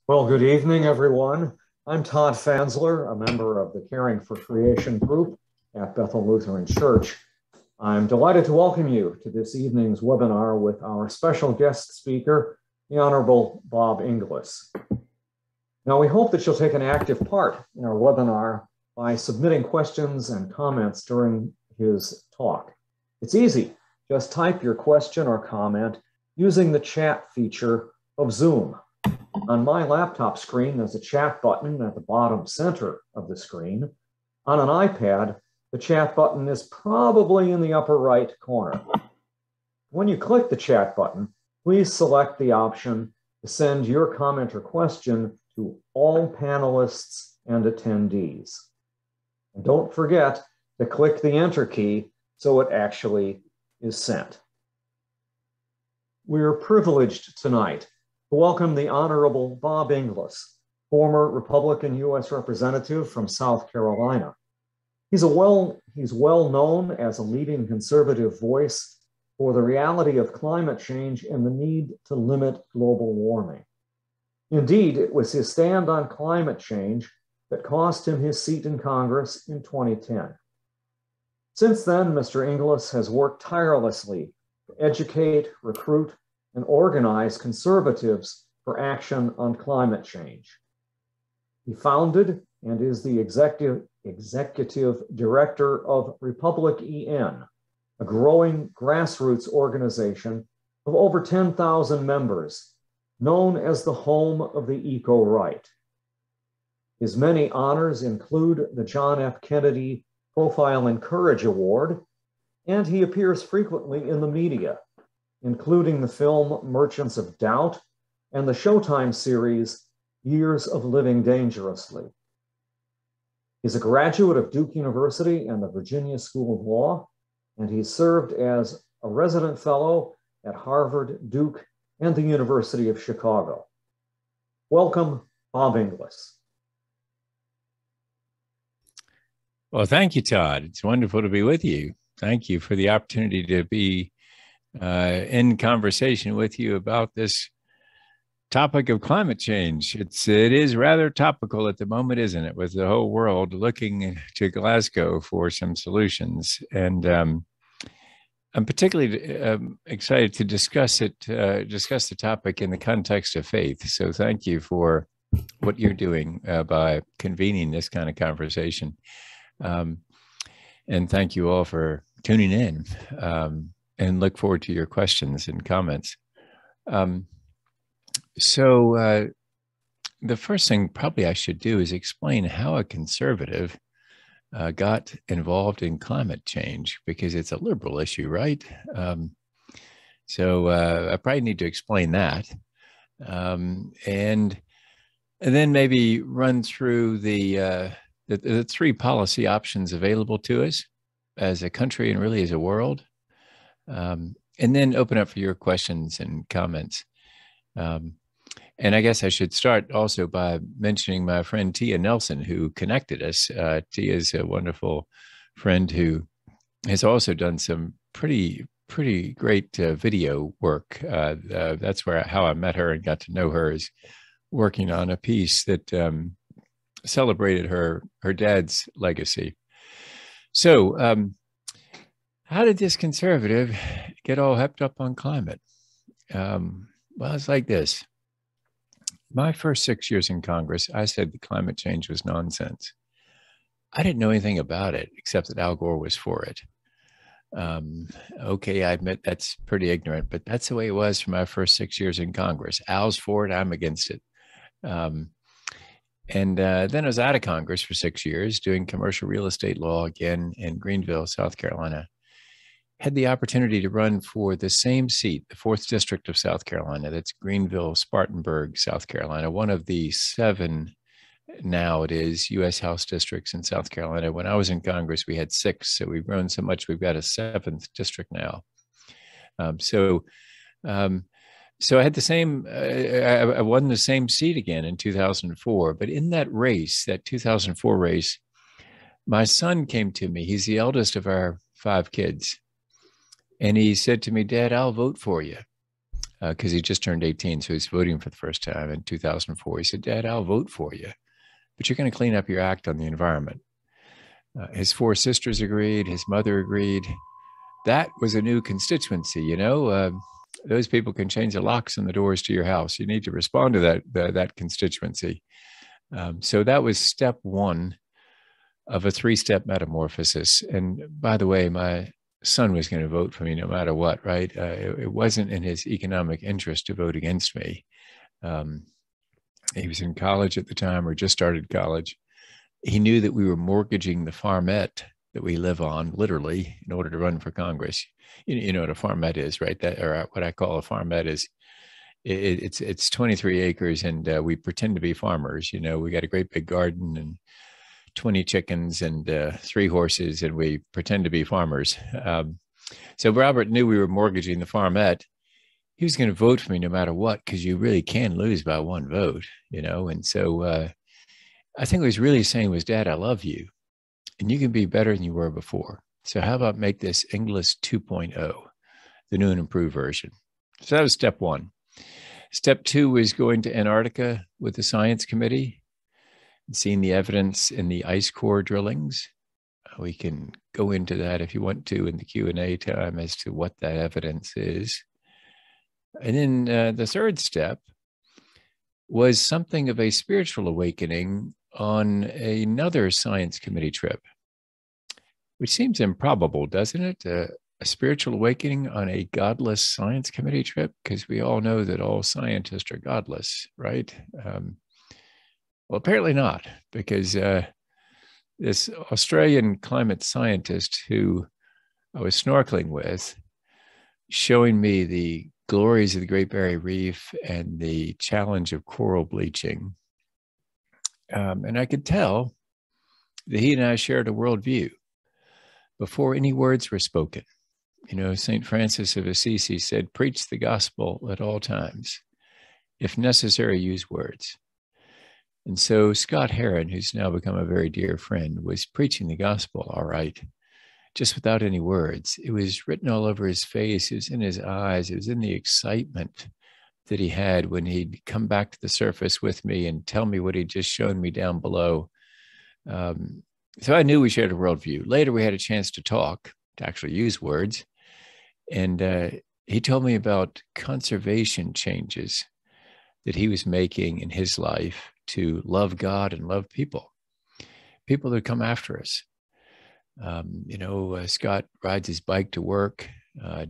Well, good evening, everyone. I'm Todd Fansler, a member of the Caring for Creation group at Bethel Lutheran Church. I'm delighted to welcome you to this evening's webinar with our special guest speaker, the Honorable Bob Inglis. Now, we hope that you'll take an active part in our webinar by submitting questions and comments during his talk. It's easy. Just type your question or comment using the chat feature of Zoom. On my laptop screen, there's a chat button at the bottom center of the screen. On an iPad, the chat button is probably in the upper right corner. When you click the chat button, please select the option to send your comment or question to all panelists and attendees. And don't forget to click the Enter key so it actually is sent. We're privileged tonight to welcome the Honorable Bob Inglis, former Republican U.S. Representative from South Carolina. He's well known as a leading conservative voice for the reality of climate change and the need to limit global warming. Indeed, it was his stand on climate change that cost him his seat in Congress in 2010. Since then, Mr. Inglis has worked tirelessly to educate, recruit, and organize conservatives for action on climate change. He founded and is the executive director of Republic EN, a growing grassroots organization of over 10,000 members, known as the home of the eco-right. His many honors include the John F. Kennedy Profile and Courage Award, and he appears frequently in the media, including the film Merchants of Doubt and the Showtime series Years of Living Dangerously. He's a graduate of Duke University and the Virginia School of Law, and he served as a resident fellow at Harvard, Duke, and the University of Chicago. Welcome, Bob Inglis. Well, thank you, Todd. It's wonderful to be with you. Thank you for the opportunity to be in conversation with you about this topic of climate change. It is rather topical at the moment, isn't it? With the whole world looking to Glasgow for some solutions, and I'm particularly excited to discuss the topic in the context of faith. So, thank you for what you're doing by convening this kind of conversation, and thank you all for tuning in. And look forward to your questions and comments. So the first thing probably I should do is explain how a conservative got involved in climate change, because it's a liberal issue, right? So I probably need to explain that. And then maybe run through the three policy options available to us as a country and really as a world. And then open up for your questions and comments. And I guess I should start also by mentioning my friend Tia Nelson, who connected us. Tia is a wonderful friend who has also done some pretty great video work. That's how I met her and got to know her, is working on a piece that celebrated her dad's legacy. So, how did this conservative get all hepped up on climate? Well, it's like this. My first 6 years in Congress, I said that climate change was nonsense. I didn't know anything about it except that Al Gore was for it. Okay, I admit that's pretty ignorant, but that's the way it was for my first 6 years in Congress. Al's for it, I'm against it. And then I was out of Congress for 6 years doing commercial real estate law again in Greenville, South Carolina. Had the opportunity to run for the same seat, the 4th District of South Carolina. That's Greenville, Spartanburg, South Carolina, one of the 7 now it is U.S. House districts in South Carolina. When I was in Congress, we had 6, so we've grown so much we've got a 7th district now. So I had the same, I won the same seat again in 2004, but in that race, that 2004 race, my son came to me. He's the eldest of our 5 kids. And he said to me, "Dad, I'll vote for you." because he just turned 18. So he's voting for the first time in 2004. He said, Dad, I'll vote for you, but you're going to clean up your act on the environment. His 4 sisters agreed. His mother agreed. That was a new constituency, you know. Those people can change the locks and the doors to your house. You need to respond to that constituency. So that was step 1 of a 3-step metamorphosis. And by the way, my son was going to vote for me no matter what, right? It wasn't in his economic interest to vote against me. He was in college at the time, or just started college. He knew that we were mortgaging the farmette that we live on, literally, in order to run for Congress. You know what a farmette is, right? That, or what I call a farmette is, it's 23 acres, and we pretend to be farmers. You know, we got a great big garden and 20 chickens and 3 horses, and we pretend to be farmers. So Robert knew we were mortgaging the farmette. He was going to vote for me no matter what, because you really can lose by 1 vote, you know. And so I think what he was really saying was, Dad, I love you, and you can be better than you were before. So how about make this Inglis 2.0, the new and improved version? So that was step 1. Step 2 was going to Antarctica with the science committee and seeing the evidence in the ice core drillings. We can go into that if you want to in the Q&A time as to what that evidence is. And then the 3rd step was something of a spiritual awakening on another science committee trip, which seems improbable, doesn't it? A spiritual awakening on a godless science committee trip, because we all know that all scientists are godless, right? Well, apparently not, because this Australian climate scientist who I was snorkeling with, showing me the glories of the Great Barrier Reef and the challenge of coral bleaching. And I could tell that he and I shared a worldview before any words were spoken. You know, St. Francis of Assisi said, preach the gospel at all times. If necessary, use words. And so Scott Heron, who's now become a very dear friend, was preaching the gospel, all right, just without any words. It was written all over his face. It was in his eyes. It was in the excitement that he had when he'd come back to the surface with me and tell me what he'd just shown me down below. So I knew we shared a worldview. Later, we had a chance to talk, to actually use words. And he told me about conservation changes that he was making in his life to love God and love people that come after us. Scott rides his bike to work,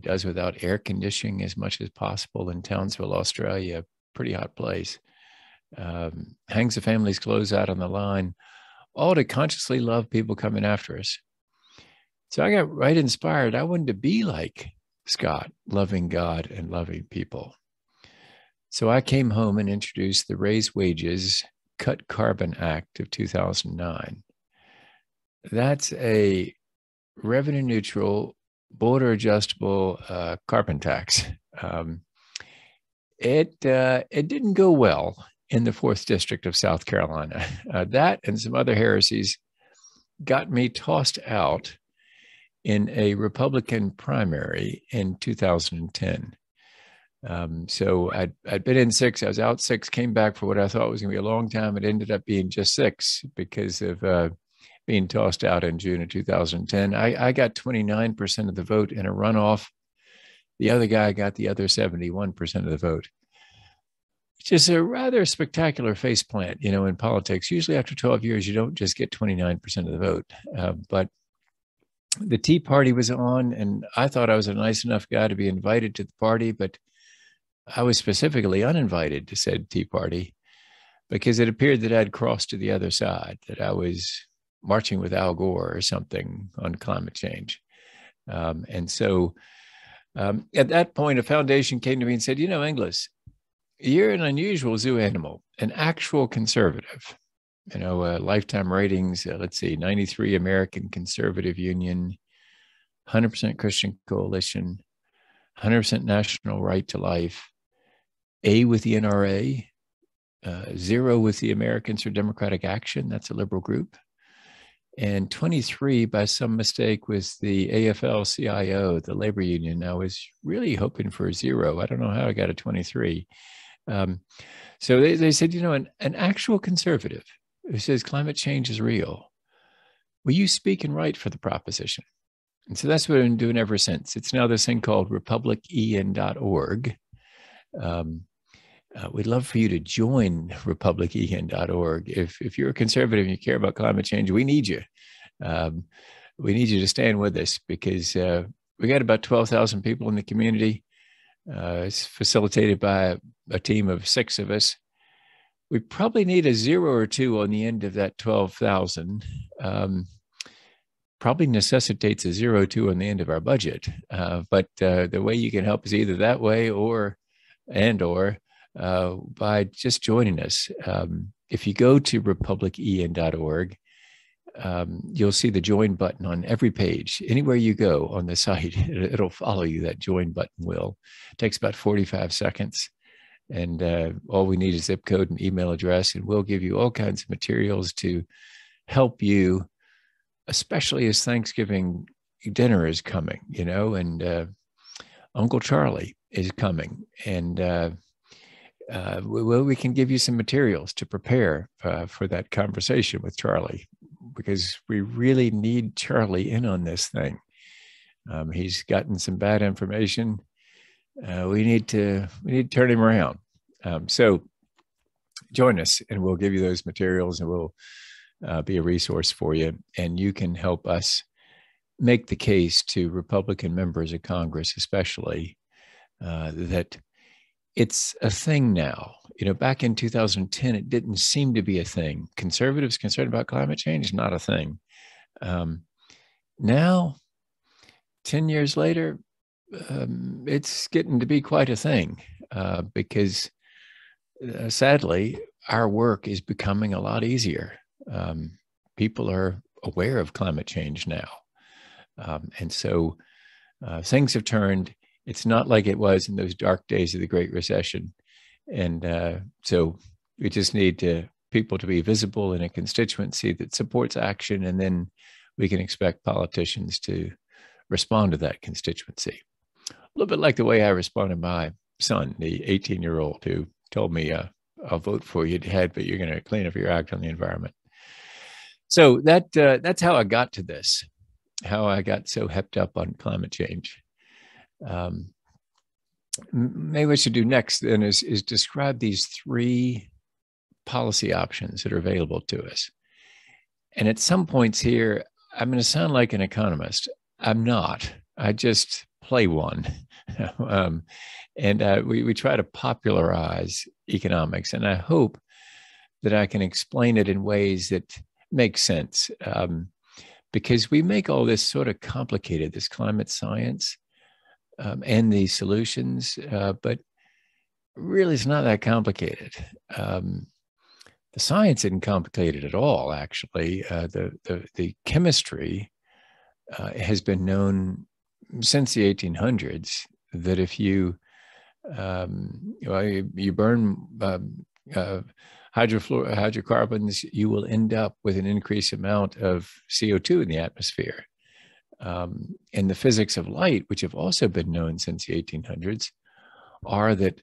does without air conditioning as much as possible in Townsville, Australia, a pretty hot place. Hangs the family's clothes out on the line, all to consciously love people coming after us. So I got right inspired. I wanted to be like Scott, loving God and loving people. So I came home and introduced the Raise Wages, Cut Carbon Act of 2009. That's a revenue neutral, border adjustable carbon tax. It didn't go well in the 4th District of South Carolina. That and some other heresies got me tossed out in a Republican primary in 2010. So I'd been in 6, I was out 6, came back for what I thought was going to be a long time. It ended up being just 6 because of being tossed out in June of 2010. I got 29% of the vote in a runoff. The other guy got the other 71% of the vote. Which is a rather spectacular faceplant, you know, in politics. Usually after 12 years, you don't just get 29% of the vote. But the Tea Party was on, and I thought I was a nice enough guy to be invited to the party, but I was specifically uninvited to said Tea Party because it appeared that I'd crossed to the other side, that I was marching with Al Gore or something on climate change. And so at that point, a foundation came to me and said, you know, Inglis, you're an unusual zoo animal, an actual conservative. You know, lifetime ratings, let's see, 93 American Conservative Union, 100% Christian Coalition, 100% National Right to Life, A with the NRA, 0 with the Americans for Democratic Action, that's a liberal group, And 23, by some mistake, was the AFL-CIO, the labor union. I was really hoping for a 0. I don't know how I got a 23. So they said, an actual conservative who says climate change is real, will you speak and write for the proposition? And so that's what I've been doing ever since. It's now this thing called republicen.org. We'd love for you to join republicen.org. If you're a conservative and you care about climate change, we need you. We need you to stand with us because we got about 12,000 people in the community. It's facilitated by a team of 6 of us. We probably need a 0 or 2 on the end of that 12,000. Probably necessitates a 0 or 2 on the end of our budget. But the way you can help is either that way or by just joining us. If you go to republicen.org, you'll see the join button on every page. Anywhere you go on the site, it'll follow you. That join button will. It takes about 45 seconds. And all we need is zip code and email address, and we'll give you all kinds of materials to help you, especially as Thanksgiving dinner is coming, and Uncle Charlie is coming. And we can give you some materials to prepare for that conversation with Charlie, because we really need Charlie in on this thing. He's gotten some bad information. We need to turn him around. So join us, and we'll give you those materials, and we'll be a resource for you. And you can help us make the case to Republican members of Congress, especially, that it's a thing now. Back in 2010, it didn't seem to be a thing. Conservatives concerned about climate change is not a thing. Now, 10 years later, it's getting to be quite a thing because sadly, our work is becoming a lot easier. People are aware of climate change now. And so things have turned. It's not like it was in those dark days of the Great Recession. And so we just need people to be visible in a constituency that supports action, and then we can expect politicians to respond to that constituency. A little bit like the way I responded to my son, the 18-year-old who told me, I'll vote for you, Dad, but you're going to clean up your act on the environment. So that's how I got to this, how I got so hepped up on climate change. Maybe what I should do next then is describe these 3 policy options that are available to us. And at some points here, I'm going to sound like an economist. I'm not. I just play one. And we try to popularize economics. And I hope that I can explain it in ways that make sense. Because we make all this sort of complicated, this climate science and the solutions, but really it's not that complicated. The science isn't complicated at all, actually. The chemistry has been known since the 1800s that if you burn hydrocarbons, you will end up with an increased amount of CO2 in the atmosphere. And the physics of light, which have also been known since the 1800s, are that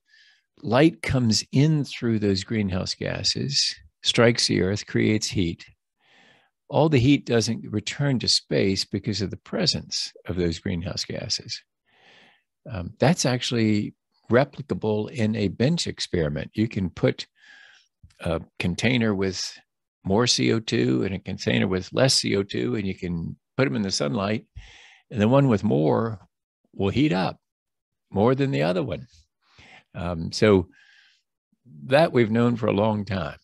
light comes in through those greenhouse gases, strikes the earth, creates heat. All the heat doesn't return to space because of the presence of those greenhouse gases. That's actually replicable in a bench experiment. You can put a container with more CO2 and a container with less CO2, and you can put them in the sunlight, and the one with more will heat up more than the other one. So that we've known for a long time.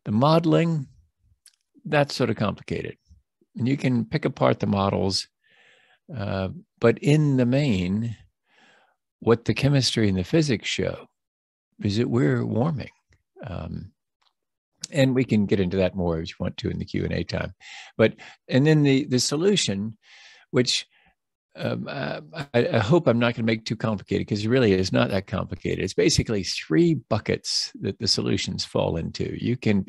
The modeling, that's sort of complicated. And you can pick apart the models, but in the main, what the chemistry and the physics show is that we're warming. And we can get into that more if you want to in the Q&A time. And then the solution, which I hope I'm not going to make too complicated, because it really is not that complicated. It's basically 3 buckets that the solutions fall into. You can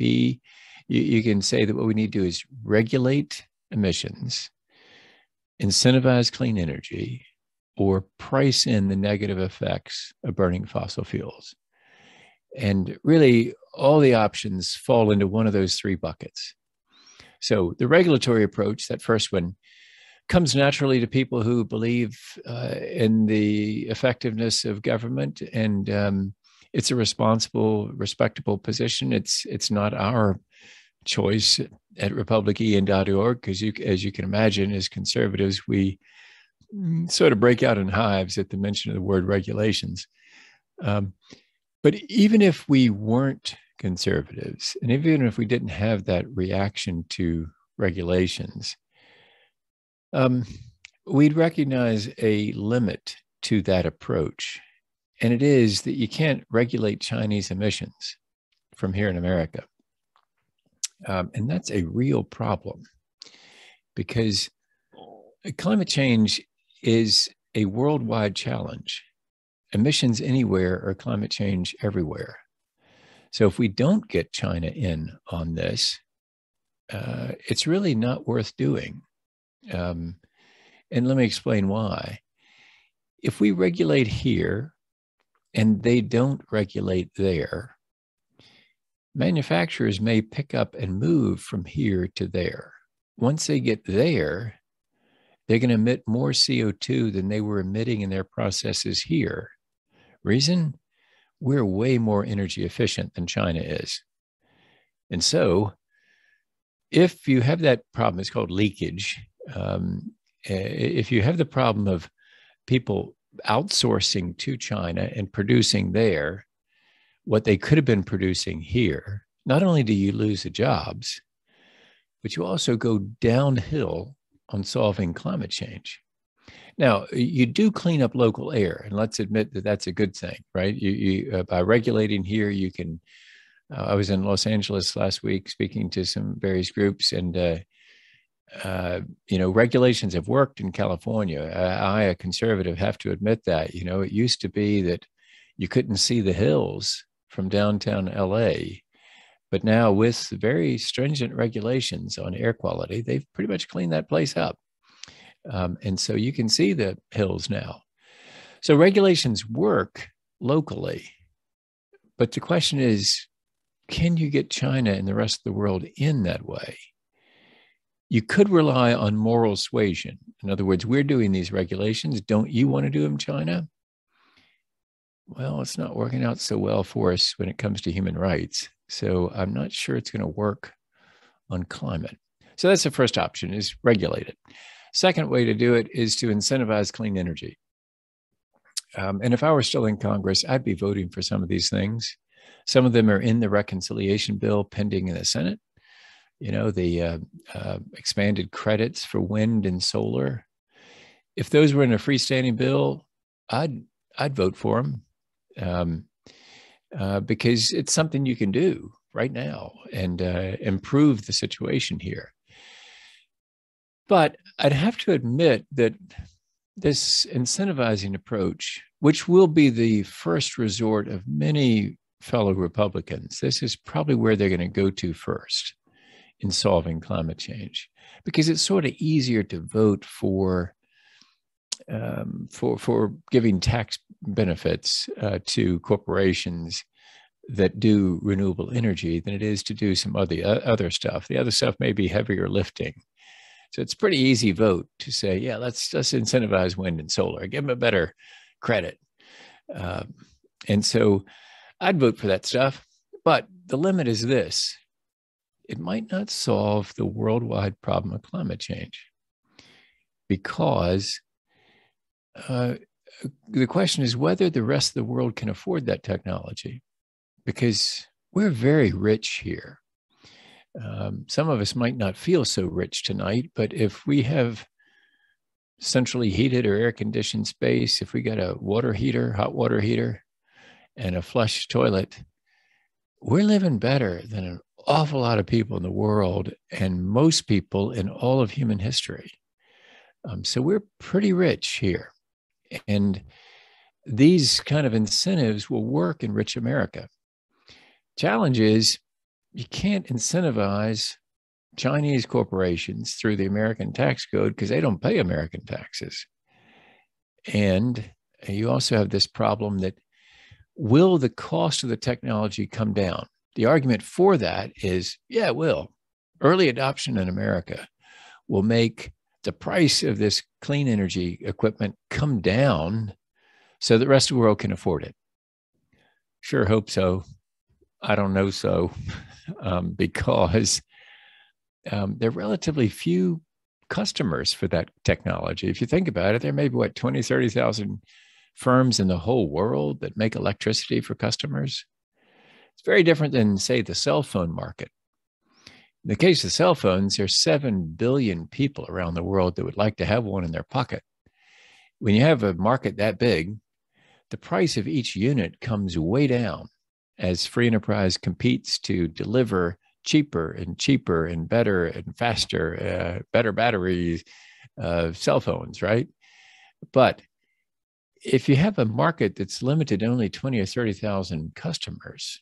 You can say that what we need to do is regulate emissions, incentivize clean energy, or price in the negative effects of burning fossil fuels. And really, all the options fall into one of those three buckets. So the regulatory approach, that first one, comes naturally to people who believe in the effectiveness of government, and it's a responsible, respectable position. It's not our choice at republican.org, because as you can imagine, as conservatives, we sort of break out in hives at the mention of the word regulations. But even if we weren't conservatives, and even if we didn't have that reaction to regulations, we'd recognize a limit to that approach. And it is that you can't regulate Chinese emissions from here in America. And that's a real problem, because climate change is a worldwide challenge. Emissions anywhere are climate change everywhere. So if we don't get China in on this, it's really not worth doing. And let me explain why. If we regulate here and they don't regulate there, manufacturers may pick up and move from here to there. Once they get there, they're going to emit more CO2 than they were emitting in their processes here. Reason? We're way more energy efficient than China is. And so if you have that problem, it's called leakage. If you have the problem of people outsourcing to China and producing there what they could have been producing here, not only do you lose the jobs, but you also go downhill on solving climate change. Now, you do clean up local air, and let's admit that that's a good thing, right? By regulating here, you can. I was in Los Angeles last week speaking to some various groups, and regulations have worked in California. I, a conservative, have to admit that. It used to be that you couldn't see the hills from downtown LA, but now with very stringent regulations on air quality, they've pretty much cleaned that place up. And so you can see the hills now. So regulations work locally, but the question is, can you get China and the rest of the world in that way? You could rely on moral suasion. In other words, we're doing these regulations. Don't you want to do them, China? Well, it's not working out so well for us when it comes to human rights. So I'm not sure it's going to work on climate. So that's the first option, is regulate it. Second way to do it is to incentivize clean energy. And if I were still in Congress, I'd be voting for some of these things. Some of them are in the reconciliation bill pending in the Senate. The expanded credits for wind and solar. If those were in a freestanding bill, I'd vote for them, because it's something you can do right now and improve the situation here. But I'd have to admit that this incentivizing approach, which will be the first resort of many fellow Republicans, this is probably where they're going to go to first in solving climate change, because it's sort of easier to vote for giving tax benefits to corporations that do renewable energy than it is to do some of the other stuff. The other stuff may be heavier lifting. So it's a pretty easy vote to say, yeah, let's just incentivize wind and solar, give them a better credit. And so I'd vote for that stuff. But the limit is this: it might not solve the worldwide problem of climate change, because the question is whether the rest of the world can afford that technology, because we're very rich here. Some of us might not feel so rich tonight, but if we have centrally heated or air-conditioned space, if we got a water heater, hot water heater, and a flush toilet, we're living better than an awful lot of people in the world and most people in all of human history. So we're pretty rich here. And these kind of incentives will work in rich America. Challenge is, you can't incentivize Chinese corporations through the American tax code because they don't pay American taxes. And you also have this problem that will the cost of the technology come down? The argument for that is, yeah, it will. Early adoption in America will make the price of this clean energy equipment come down so the rest of the world can afford it. Sure hope so. I don't know so, because there are relatively few customers for that technology. If you think about it, there may be, 20, 30,000 firms in the whole world that make electricity for customers. It's very different than, say, the cell phone market. In the case of cell phones, there's 7 billion people around the world that would like to have one in their pocket. When you have a market that big, the price of each unit comes way down as free enterprise competes to deliver cheaper and better and faster, better batteries, cell phones, right? But if you have a market that's limited to only 20 or 30,000 customers,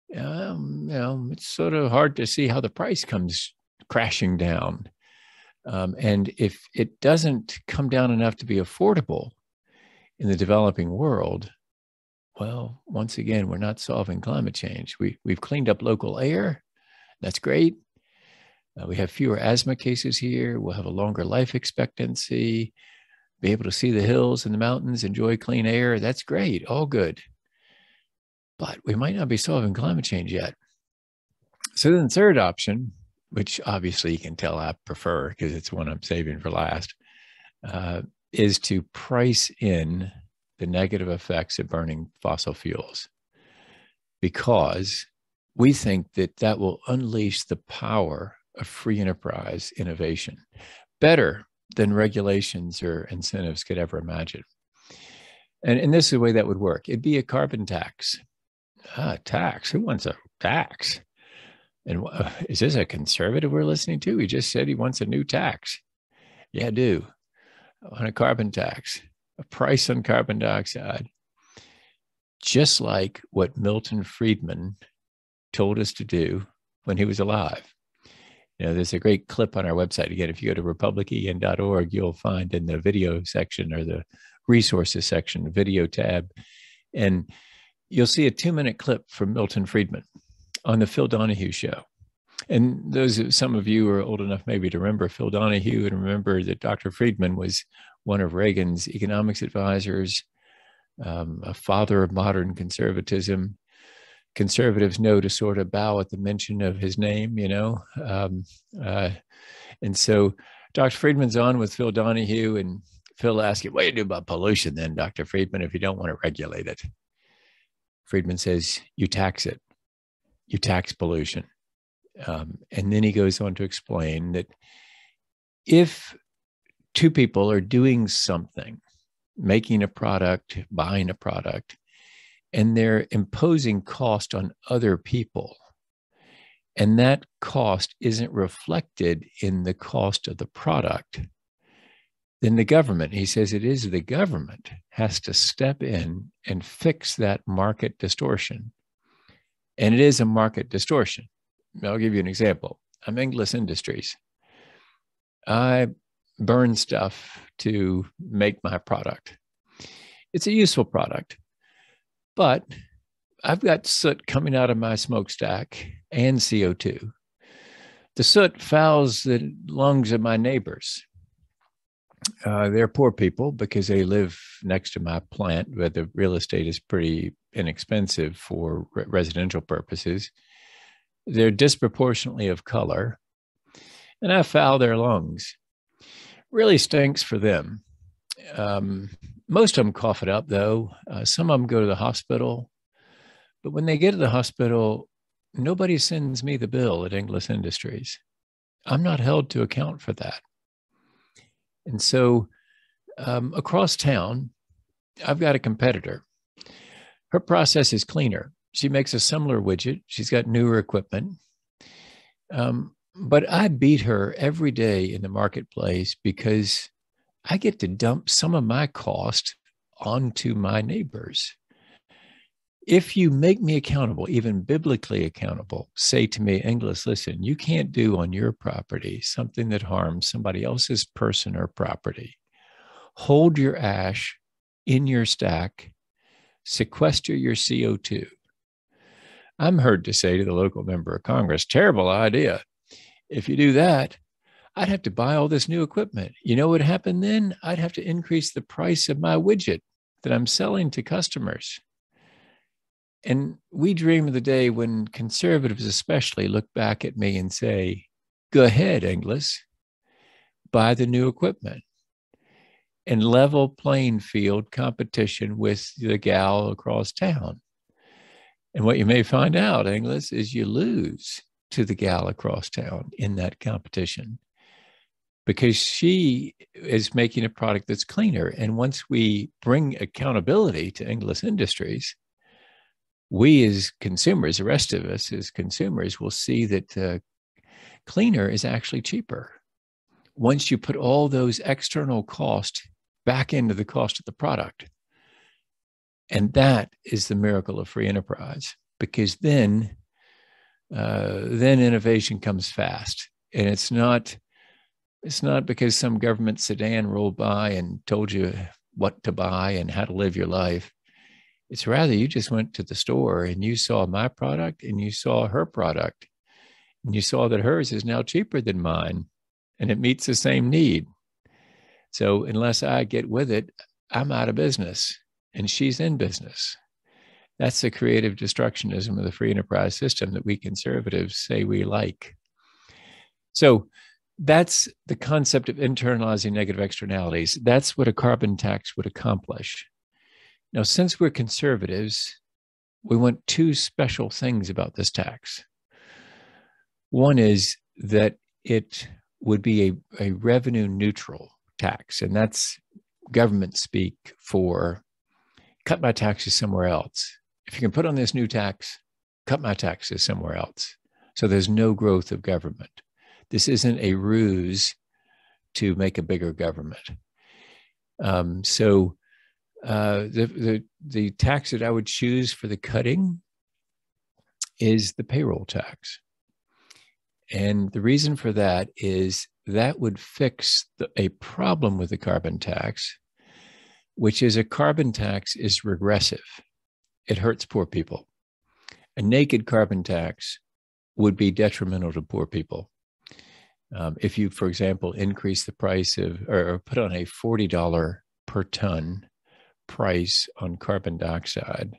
it's sort of hard to see how the price comes crashing down. And if it doesn't come down enough to be affordable in the developing world, well, once again, we're not solving climate change. We've cleaned up local air. That's great. We have fewer asthma cases here. We'll have a longer life expectancy, be able to see the hills and the mountains, enjoy clean air. That's great. All good. But we might not be solving climate change yet. So then the third option, which obviously you can tell I prefer because it's one I'm saving for last, is to price in the negative effects of burning fossil fuels, because we think that that will unleash the power of free enterprise innovation better than regulations or incentives could ever imagine. And this is the way that would work. It'd be a carbon tax. Tax? Who wants a tax? And is this a conservative we're listening to? He just said he wants a new tax. Yeah, I do. I want a carbon tax, a price on carbon dioxide, just like what Milton Friedman told us to do when he was alive. There's a great clip on our website. Again, if you go to republican.org, you'll find in the video section or the resources section, the video tab, and you'll see a 2-minute clip from Milton Friedman on the Phil Donahue show. And some of you are old enough maybe to remember Phil Donahue and remember that Dr. Friedman was one of Reagan's economics advisors, a father of modern conservatism. Conservatives know to sort of bow at the mention of his name, and so Dr. Friedman's on with Phil Donahue, and Phil asks him, what do you do about pollution then, Dr. Friedman, if you don't want to regulate it? Friedman says, you tax it. You tax pollution. And then he goes on to explain that if two people are doing something, making a product, buying a product, and they're imposing cost on other people, and that cost isn't reflected in the cost of the product, then the government, he says it is the government, has to step in and fix that market distortion. And it is a market distortion. I'll give you an example. I'm Inglis Industries. I burn stuff to make my product. It's a useful product, but I've got soot coming out of my smokestack and CO2. The soot fouls the lungs of my neighbors. They're poor people because they live next to my plant, but the real estate is pretty inexpensive for residential purposes. They're disproportionately of color, and I foul their lungs. Really stinks for them. Most of them cough it up, though. Some of them go to the hospital. But when they get to the hospital, nobody sends me the bill at Inglis Industries. I'm not held to account for that. And so across town, I've got a competitor. Her process is cleaner. She makes a similar widget. She's got newer equipment. But I beat her every day in the marketplace because I get to dump some of my cost onto my neighbors. If you make me accountable, even biblically accountable, say to me, Inglis, listen, you can't do on your property something that harms somebody else's person or property. Hold your ash in your stack, sequester your CO2. I'm heard to say to the local member of Congress, terrible idea. If you do that, I'd have to buy all this new equipment. You know what happened then? I'd have to increase the price of my widget that I'm selling to customers. And we dream of the day when conservatives especially look back at me and say, go ahead, Inglis, buy the new equipment and level playing field competition with the gal across town. And what you may find out, Inglis, is you lose to the gal across town in that competition because she is making a product that's cleaner. And once we bring accountability to Inglis Industries, we as consumers, the rest of us as consumers, will see that cleaner is actually cheaper. Once you put all those external costs back into the cost of the product. And that is the miracle of free enterprise, because then innovation comes fast. And it's not because some government sedan rolled by and told you what to buy and how to live your life. It's rather you just went to the store and you saw my product and you saw her product and you saw that hers is now cheaper than mine and it meets the same need. So unless I get with it, I'm out of business and she's in business. That's the creative destructionism of the free enterprise system that we conservatives say we like. So that's the concept of internalizing negative externalities. That's what a carbon tax would accomplish. Now, since we're conservatives, we want two special things about this tax. One is that it would be a revenue neutral tax, and that's government speak for cut my taxes somewhere else. If you can put on this new tax, cut my taxes somewhere else. So there's no growth of government. This isn't a ruse to make a bigger government. The tax that I would choose for the cutting is the payroll tax. And the reason for that is that would fix a problem with the carbon tax, which is a carbon tax is regressive. It hurts poor people. A naked carbon tax would be detrimental to poor people. If you, for example, increase the price of, or put on a $40 per ton price on carbon dioxide,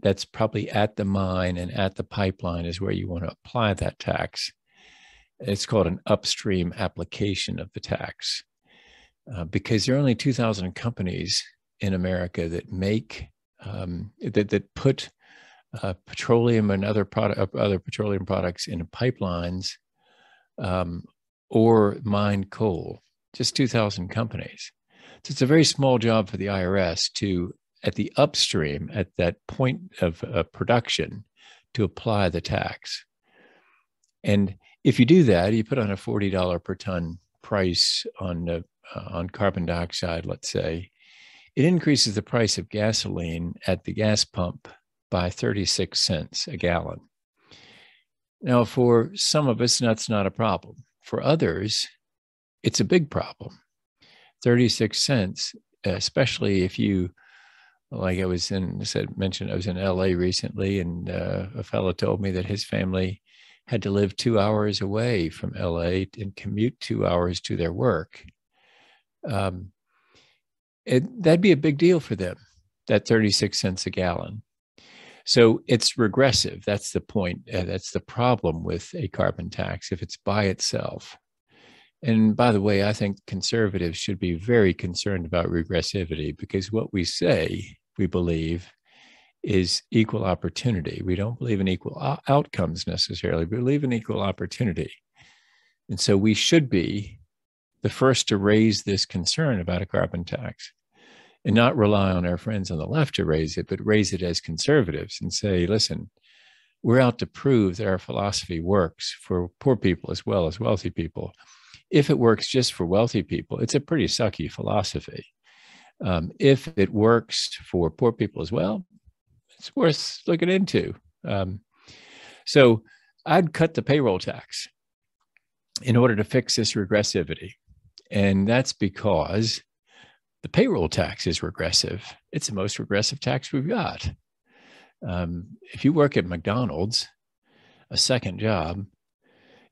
that's probably at the mine and at the pipeline is where you want to apply that tax. It's called an upstream application of the tax because there are only 2,000 companies in America that make, that put petroleum and other petroleum products in pipelines or mine coal, just 2,000 companies. So it's a very small job for the IRS to, at the upstream, at that point of production, to apply the tax. And if you do that, you put on a $40 per ton price on carbon dioxide, let's say, it increases the price of gasoline at the gas pump by 36 cents a gallon. Now, for some of us, that's not a problem. For others, it's a big problem. 36 cents, especially if you, like I was mentioned, I was in LA recently, and a fellow told me that his family had to live 2 hours away from LA and commute 2 hours to their work. That'd be a big deal for them, that 36 cents a gallon. So it's regressive. That's the point. That's the problem with a carbon tax if it's by itself. And by the way, I think conservatives should be very concerned about regressivity, because what we say we believe is equal opportunity. We don't believe in equal outcomes necessarily. We believe in equal opportunity. And so we should be the first to raise this concern about a carbon tax and not rely on our friends on the left to raise it, but raise it as conservatives and say, listen, we're out to prove that our philosophy works for poor people as well as wealthy people. If it works just for wealthy people, it's a pretty sucky philosophy. If it works for poor people as well, it's worth looking into. So I'd cut the payroll tax in order to fix this regressivity. And that's because the payroll tax is regressive. It's the most regressive tax we've got. If you work at McDonald's, a second job,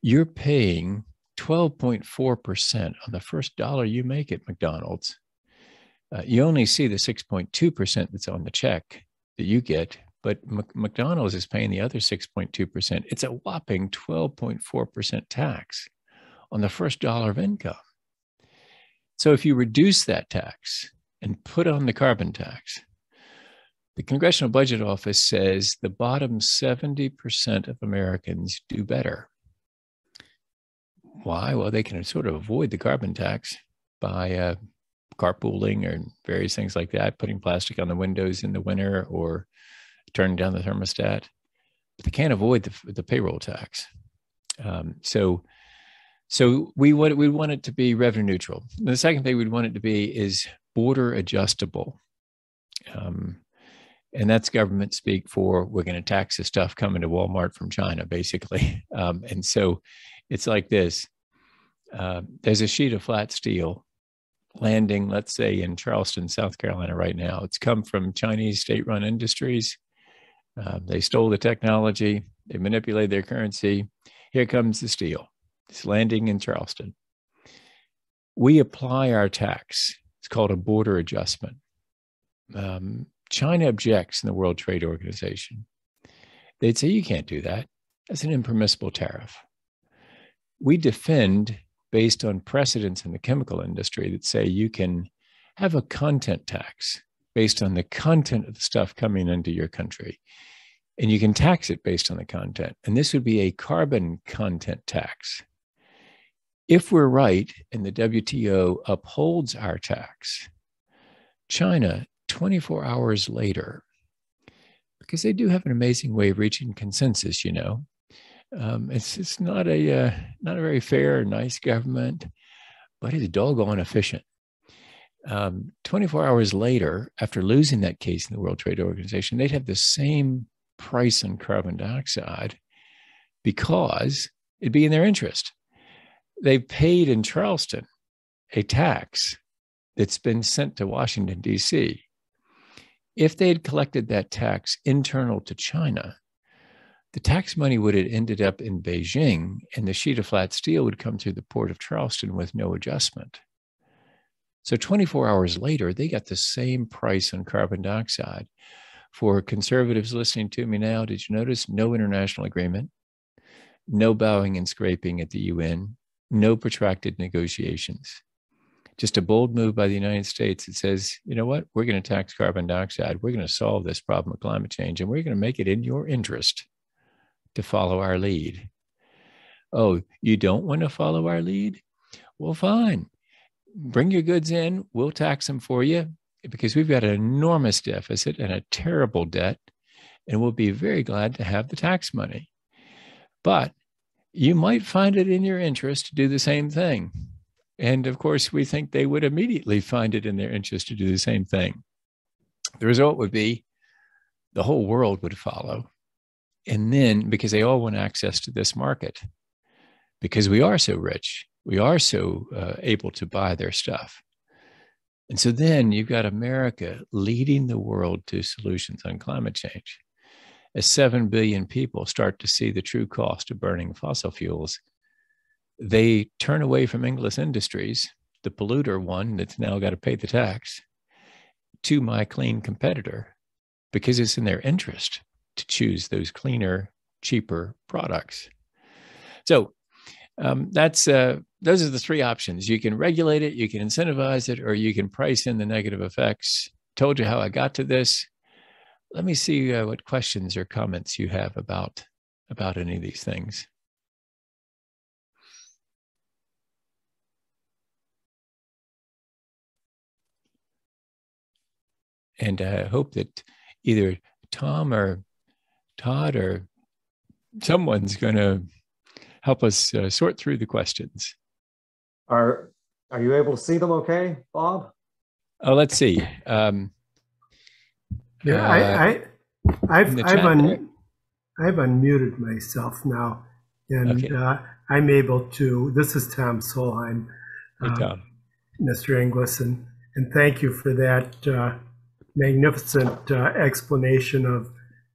you're paying 12.4% on the first dollar you make at McDonald's. You only see the 6.2% that's on the check that you get, but McDonald's is paying the other 6.2%. It's a whopping 12.4% tax on the first dollar of income. So if you reduce that tax and put on the carbon tax, the Congressional Budget Office says the bottom 70% of Americans do better. Why? Well, they can sort of avoid the carbon tax by carpooling or various things like that, putting plastic on the windows in the winter or turning down the thermostat. But they can't avoid the payroll tax. So we want it to be revenue neutral. And the second thing we'd want it to be is border adjustable. And that's government speak for we're going to tax the stuff coming to Walmart from China, basically. And so it's like this. There's a sheet of flat steel landing, let's say, in Charleston, South Carolina right now. It's come from Chinese state-run industries. They stole the technology. They manipulated their currency. Here comes the steel. It's landing in Charleston. We apply our tax. It's called a border adjustment. China objects in the World Trade Organization. They'd say, you can't do that. That's an impermissible tariff. We defend based on precedents in the chemical industry that say you can have a content tax based on the content of the stuff coming into your country. And you can tax it based on the content. And this would be a carbon content tax. If we're right and the WTO upholds our tax, China, 24 hours later, because they do have an amazing way of reaching consensus, you know. It's not a very fair or nice government, but it's doggone efficient. 24 hours later, after losing that case in the World Trade Organization, they'd have the same price on carbon dioxide because it'd be in their interest. They paid in Charleston a tax that's been sent to Washington, D.C. If they had collected that tax internal to China, the tax money would have ended up in Beijing, and the sheet of flat steel would come through the port of Charleston with no adjustment. So 24 hours later, they got the same price on carbon dioxide. For conservatives listening to me now, did you notice no international agreement, no bowing and scraping at the UN, no protracted negotiations? Just a bold move by the United States that says, you know what, we're going to tax carbon dioxide. We're going to solve this problem of climate change, and we're going to make it in your interest to follow our lead. Oh, you don't want to follow our lead? Well, fine. Bring your goods in. We'll tax them for you because we've got an enormous deficit and a terrible debt, and we'll be very glad to have the tax money. But you might find it in your interest to do the same thing. And of course, we think they would immediately find it in their interest to do the same thing. The result would be the whole world would follow. And then, because they all want access to this market, because we are so rich, we are so able to buy their stuff. And so then you've got America leading the world to solutions on climate change. As 7 billion people start to see the true cost of burning fossil fuels, they turn away from Inglis Industries, the polluter one that's now got to pay the tax, to my clean competitor, because it's in their interest to choose those cleaner, cheaper products. So those are the three options. You can regulate it, you can incentivize it, or you can price in the negative effects. Told you how I got to this. Let me see what questions or comments you have about any of these things. And I hope that either Tom or Todd or someone's going to help us sort through the questions. Are you able to see them okay, Bob? Oh, let's see. Yeah, in the chat there. I've unmuted myself now, and Okay. I'm able to. This is Tom Solheim, Hey, Tom. Mr. Inglis, and thank you for that magnificent explanation of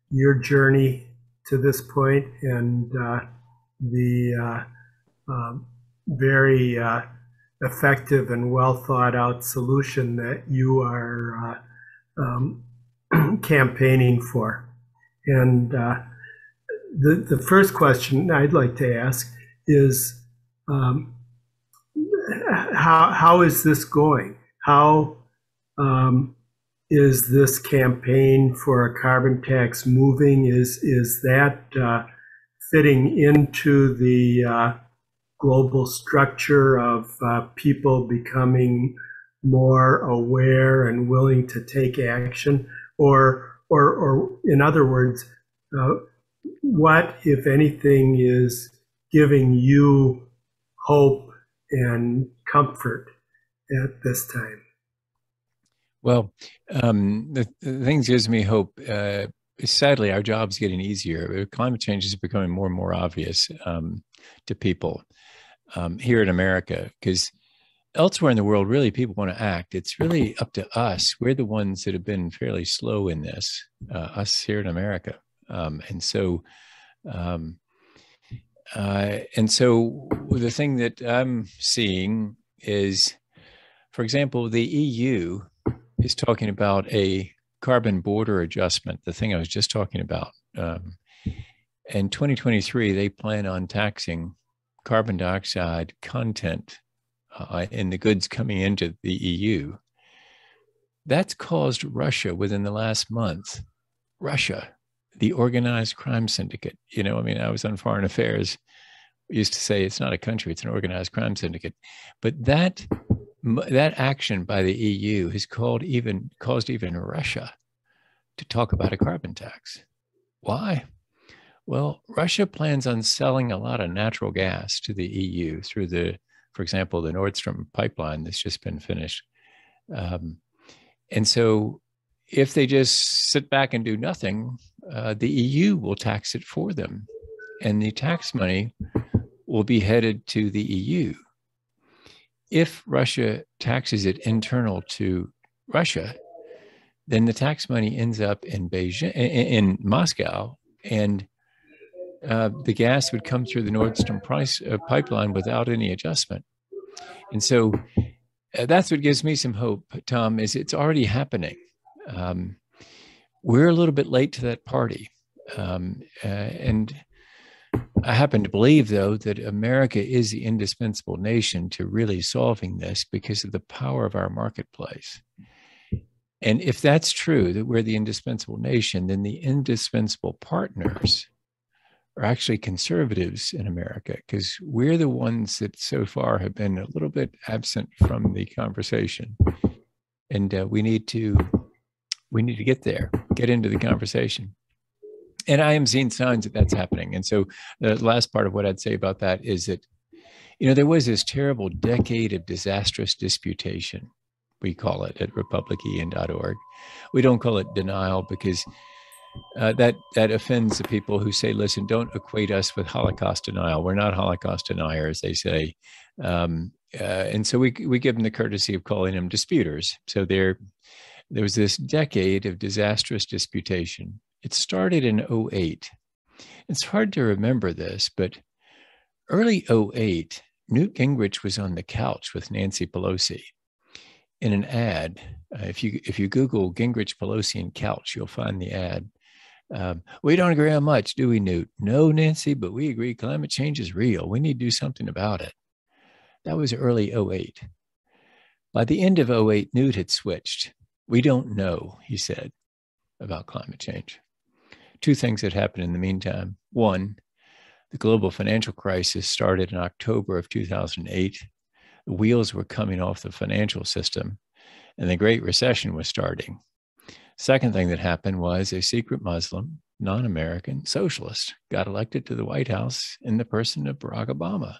your journey to this point and the very effective and well thought out solution that you are campaigning for. And the first question I'd like to ask is, how is this going? How is this campaign for a carbon tax moving? Is that fitting into the global structure of people becoming more aware and willing to take action? Or in other words, what, if anything, is giving you hope and comfort at this time? Well, the things gives me hope. Sadly, our job's getting easier. Climate change is becoming more and more obvious to people here in America, because elsewhere in the world, really, people want to act. It's really up to us. We're the ones that have been fairly slow in this, us here in America. And so the thing that I'm seeing is, for example, the EU is talking about a carbon border adjustment, the thing I was just talking about. In 2023, they plan on taxing carbon dioxide content in the goods coming into the EU. That's caused Russia within the last month. Russia, the organized crime syndicate. I was on Foreign Affairs. We used to say it's not a country, it's an organized crime syndicate. But that action by the EU has caused even Russia to talk about a carbon tax. Why? Well, Russia plans on selling a lot of natural gas to the EU through for example, the Nord Stream pipeline that's just been finished. And so if they just sit back and do nothing, the EU will tax it for them. And the tax money will be headed to the EU. If Russia taxes it internal to Russia, then the tax money ends up in in Moscow, and the gas would come through the Nord Stream pipeline without any adjustment. And so that's what gives me some hope, Tom, is it's already happening. We're a little bit late to that party. And I happen to believe, though, that America is the indispensable nation to really solving this because of the power of our marketplace. And if that's true, that we're the indispensable nation, then the indispensable partners are actually conservatives in America, because we're the ones that so far have been a little bit absent from the conversation. And we need to get there, get into the conversation. And I am seeing signs that that's happening. And so the last part of what I'd say about that is that, there was this terrible decade of disastrous disputation, we call it at republican.org. We don't call it denial because that offends the people who say, listen, don't equate us with Holocaust denial. We're not Holocaust deniers, they say. And so we give them the courtesy of calling them disputers. So there was this decade of disastrous disputation. It started in 2008. It's hard to remember this, but early 2008, Newt Gingrich was on the couch with Nancy Pelosi in an ad. If you Google Gingrich, Pelosi, and couch, you'll find the ad. We don't agree on much, do we, Newt? No, Nancy, but we agree climate change is real. We need to do something about it. That was early 2008. By the end of 2008, Newt had switched. We don't know, he said, about climate change. Two things had happened in the meantime. One, the global financial crisis started in October of 2008. The wheels were coming off the financial system, and the Great Recession was starting. Second thing that happened was a secret Muslim, non-American socialist got elected to the White House in the person of Barack Obama.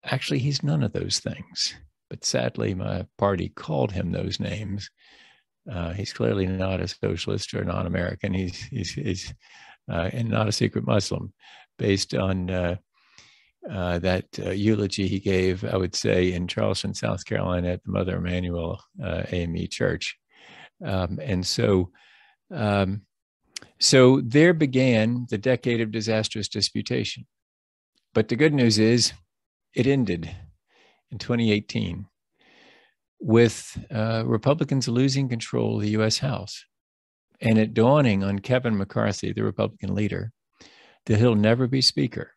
Actually, he's none of those things, but sadly, my party called him those names He's clearly not a socialist or non-American. He's and not a secret Muslim, based on that eulogy he gave, I would say, in Charleston, South Carolina, at the Mother Emanuel AME Church. And so there began the decade of disastrous disputation. But the good news is it ended in 2018 with Republicans losing control of the U.S. House, and it dawning on Kevin McCarthy, the Republican leader, that he'll never be Speaker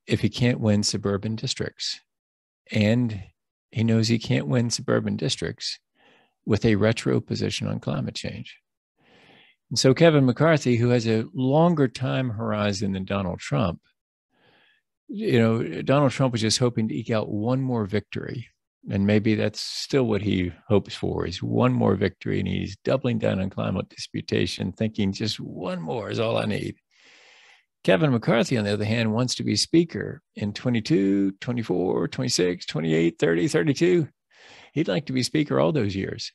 if he can't win suburban districts. And he knows he can't win suburban districts with a retro position on climate change. And so Kevin McCarthy, who has a longer time horizon than Donald Trump, Donald Trump was just hoping to eke out one more victory. And maybe that's still what he hopes for, is one more victory. And he's doubling down on climate disputation, thinking just one more is all I need. Kevin McCarthy, on the other hand, wants to be Speaker in 22, 24, 26, 28, 30, 32. He'd like to be Speaker all those years.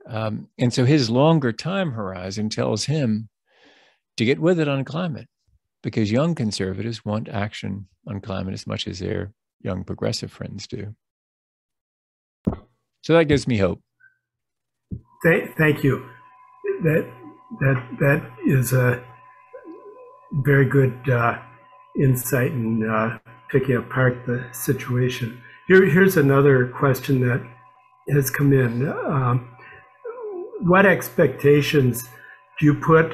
And so his longer time horizon tells him to get with it on climate, because young conservatives want action on climate as much as their young progressive friends do. So that gives me hope. Thank you. That is a very good insight in picking apart the situation. Here's another question that has come in. What expectations do you put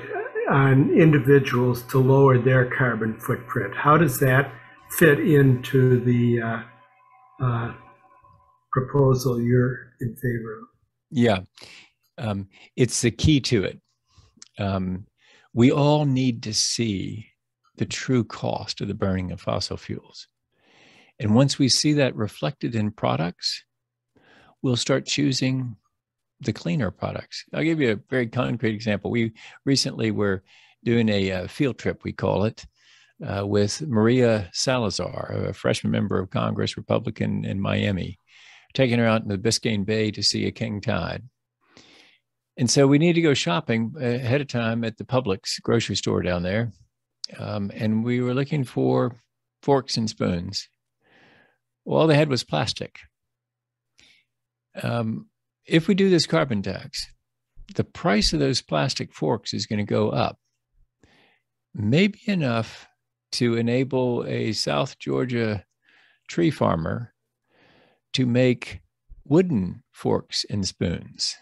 on individuals to lower their carbon footprint? How does that fit into the proposal you're in favor of? Yeah, it's the key to it. We all need to see the true cost of the burning of fossil fuels. And once we see that reflected in products, we'll start choosing the cleaner products. I'll give you a very concrete example. We recently were doing a field trip, we call it, with Maria Salazar, a freshman member of Congress, Republican in Miami, taking her out in the Biscayne Bay to see a king tide. And so we need to go shopping ahead of time at the Publix grocery store down there. And we were looking for forks and spoons. Well, all they had was plastic. If we do this carbon tax, the price of those plastic forks is going to go up, maybe enough to enable a South Georgia tree farmer to make wooden forks and spoons.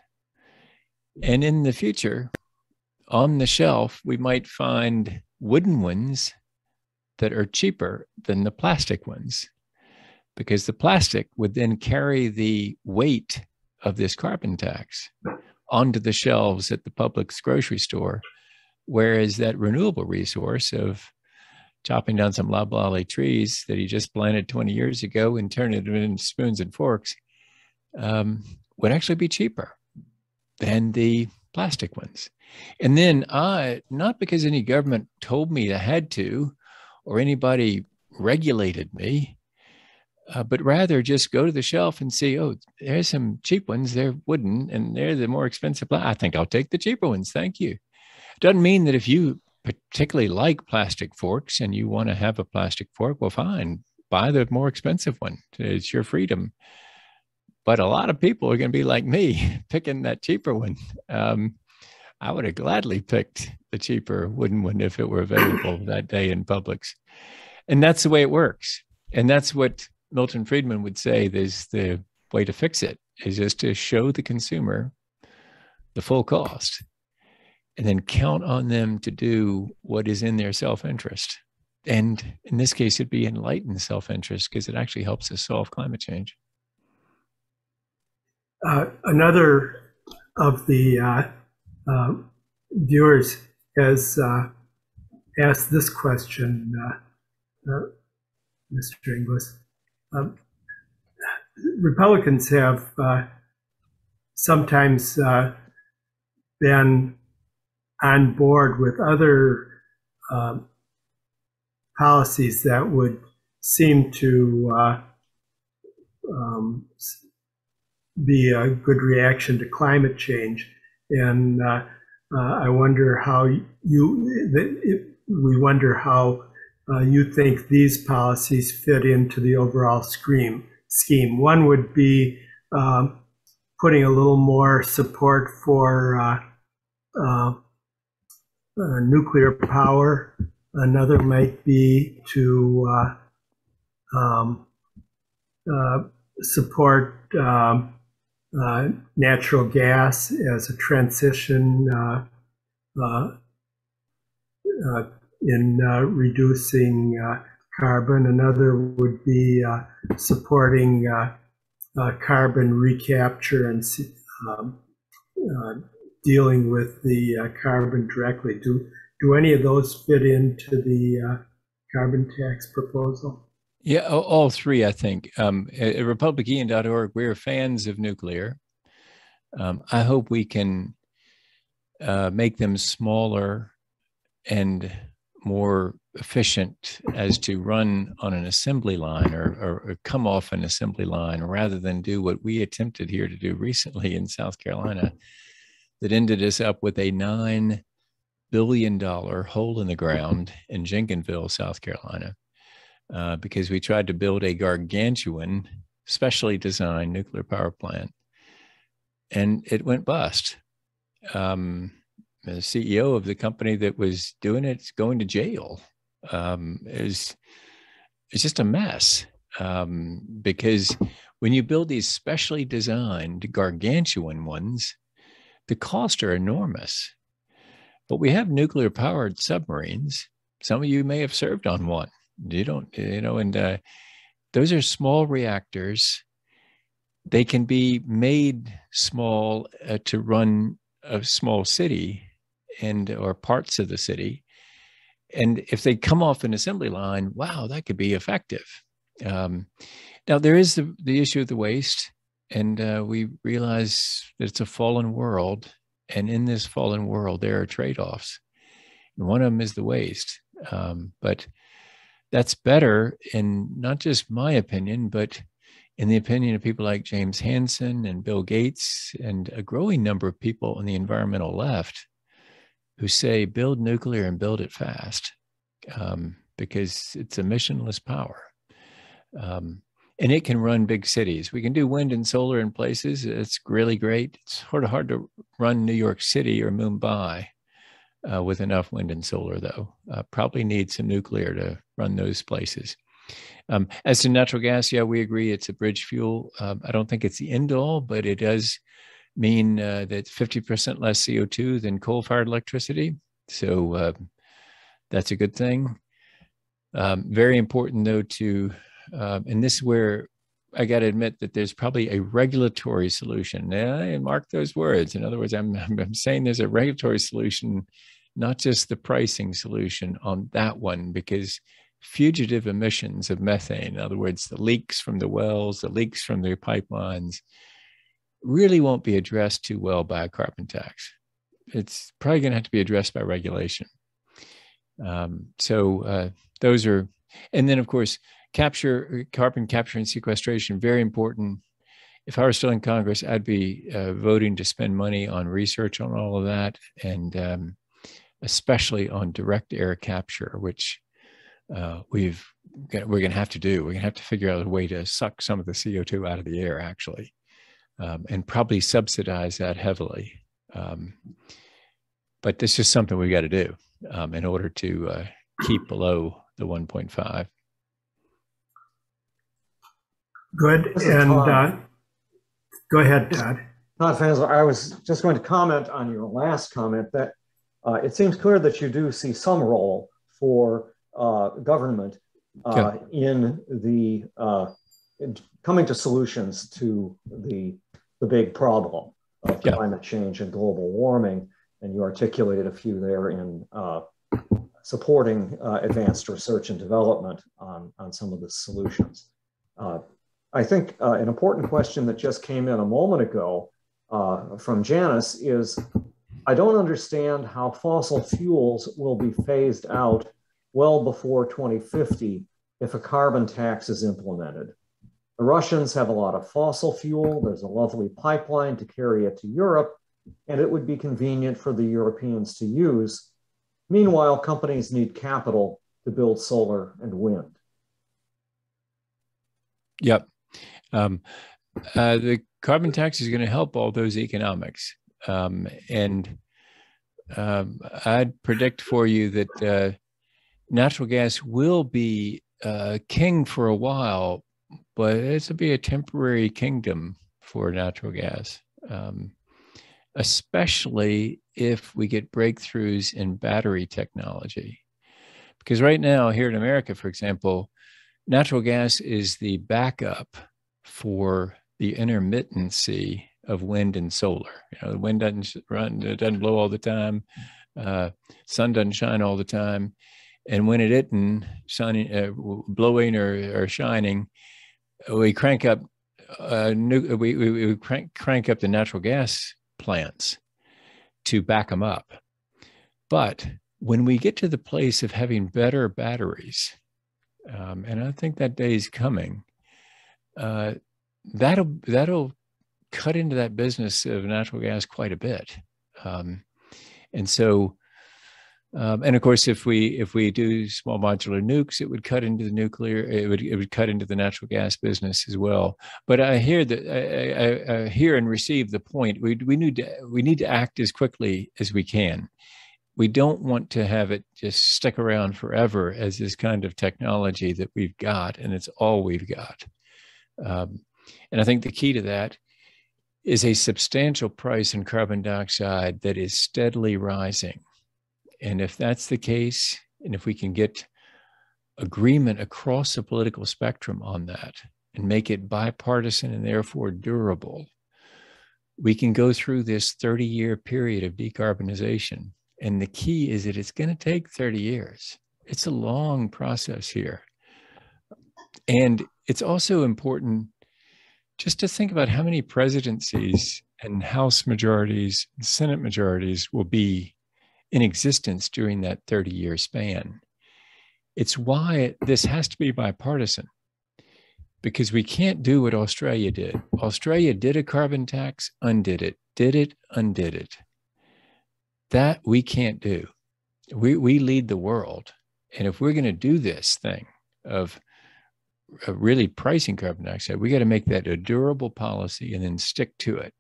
And in the future, on the shelf, we might find wooden ones that are cheaper than the plastic ones, because the plastic would then carry the weight of this carbon tax onto the shelves at the Publix grocery store, whereas that renewable resource of chopping down some loblolly trees that he just planted 20 years ago and turning them into spoons and forks would actually be cheaper than the plastic ones. And then not because any government told me I had to, or anybody regulated me, but rather just go to the shelf and see, oh, there's some cheap ones, they're wooden, and they're the more expensive. I think I'll take the cheaper ones, thank you. Doesn't mean that if you particularly like plastic forks and you want to have a plastic fork, well, fine, buy the more expensive one. It's your freedom. But a lot of people are going to be like me, picking that cheaper one. I would have gladly picked the cheaper wooden one if it were available that day in Publix. And that's the way it works. And that's what Milton Friedman would say is the way to fix it, is just to show the consumer the full cost and then count on them to do what is in their self-interest. And in this case, it'd be enlightened self-interest, because it actually helps us solve climate change. Another of the viewers has asked this question, Mr. Inglis. Republicans have sometimes been on board with other policies that would seem to be a good reaction to climate change. And I wonder how we wonder how you think these policies fit into the overall scheme. One would be putting a little more support for nuclear power. Another might be to support natural gas as a transition in reducing carbon. Another would be supporting carbon recapture and dealing with the carbon directly. Do any of those fit into the carbon tax proposal? Yeah, all three, I think. At republican.org, we're fans of nuclear. I hope we can make them smaller and more efficient as to run on an assembly line or come off an assembly line, rather than do what we attempted here to do recently in South Carolina that ended us up with a $9 billion hole in the ground in Jenkinsville, South Carolina, because we tried to build a gargantuan, specially designed nuclear power plant, and it went bust. The CEO of the company that was doing it is going to jail. It's just a mess, because when you build these specially designed gargantuan ones, the costs are enormous. But we have nuclear powered submarines. Some of you may have served on one. You don't, and those are small reactors. They can be made small to run a small city or parts of the city. And if they come off an assembly line, wow, that could be effective. Now, there is the issue of the waste, and we realize that it's a fallen world. And in this fallen world, there are trade-offs. And one of them is the waste. But that's better in not just my opinion, but in the opinion of people like James Hansen and Bill Gates and a growing number of people on the environmental left who say build nuclear and build it fast, because it's emissionless power. And it can run big cities. We can do wind and solar in places. It's really great. It's sort of hard to run New York City or Mumbai with enough wind and solar, though. Probably need some nuclear to run those places. As to natural gas, yeah, we agree it's a bridge fuel. I don't think it's the end all, but it does mean that 50% less CO2 than coal-fired electricity. So that's a good thing. Very important, though, and this is where I got to admit that there's probably a regulatory solution. And mark those words. In other words, I'm saying there's a regulatory solution, not just the pricing solution on that one, because fugitive emissions of methane, in other words, the leaks from the wells, the leaks from the pipelines, really won't be addressed too well by a carbon tax. It's probably going to have to be addressed by regulation. Those are, and then of course, carbon capture and sequestration, very important. If I were still in Congress, I'd be voting to spend money on research on all of that, and especially on direct air capture, which we're going to have to do. We're going to have to figure out a way to suck some of the CO2 out of the air, actually, and probably subsidize that heavily. But this is something we've got to do in order to keep below the 1.5. Good. And go ahead, Todd. Todd Fansler, I was just going to comment on your last comment that it seems clear that you do see some role for government in the coming to solutions to the big problem of climate change and global warming. And you articulated a few there in supporting advanced research and development on some of the solutions. I think an important question that just came in a moment ago from Janice is, I don't understand how fossil fuels will be phased out well before 2050 if a carbon tax is implemented. The Russians have a lot of fossil fuel. There's a lovely pipeline to carry it to Europe, and it would be convenient for the Europeans to use. Meanwhile, companies need capital to build solar and wind. Yep. The carbon tax is going to help all those economics. And I'd predict for you that natural gas will be king for a while, but it's will be a temporary kingdom for natural gas, especially if we get breakthroughs in battery technology. Because right now, here in America, for example, natural gas is the backup for the intermittency of wind and solar. You know, the wind doesn't run, it doesn't blow all the time, sun doesn't shine all the time, and when it isn't shining, blowing or shining, we crank up we crank up the natural gas plants to back them up. But when we get to the place of having better batteries, and I think that day is coming, that'll cut into that business of natural gas quite a bit. And so, and of course, if we do small modular nukes, it would cut into the nuclear. It would cut into the natural gas business as well. But I hear that I hear and receive the point. We need to act as quickly as we can. We don't want to have it just stick around forever as this kind of technology that we've got, and it's all we've got. And I think the key to that is a substantial price in carbon dioxide that is steadily rising. And if that's the case, and if we can get agreement across the political spectrum on that and make it bipartisan and therefore durable, we can go through this 30-year period of decarbonization. And the key is that it's going to take 30 years. It's a long process here. And it's also important just to think about how many presidencies and House majorities and Senate majorities will be in existence during that 30-year span. It's why this has to be bipartisan, because we can't do what Australia did. Australia did a carbon tax, undid it, did it, undid it. That we can't do. We lead the world. And if we're going to do this thing of really pricing carbon dioxide, we got to make that a durable policy and then stick to it.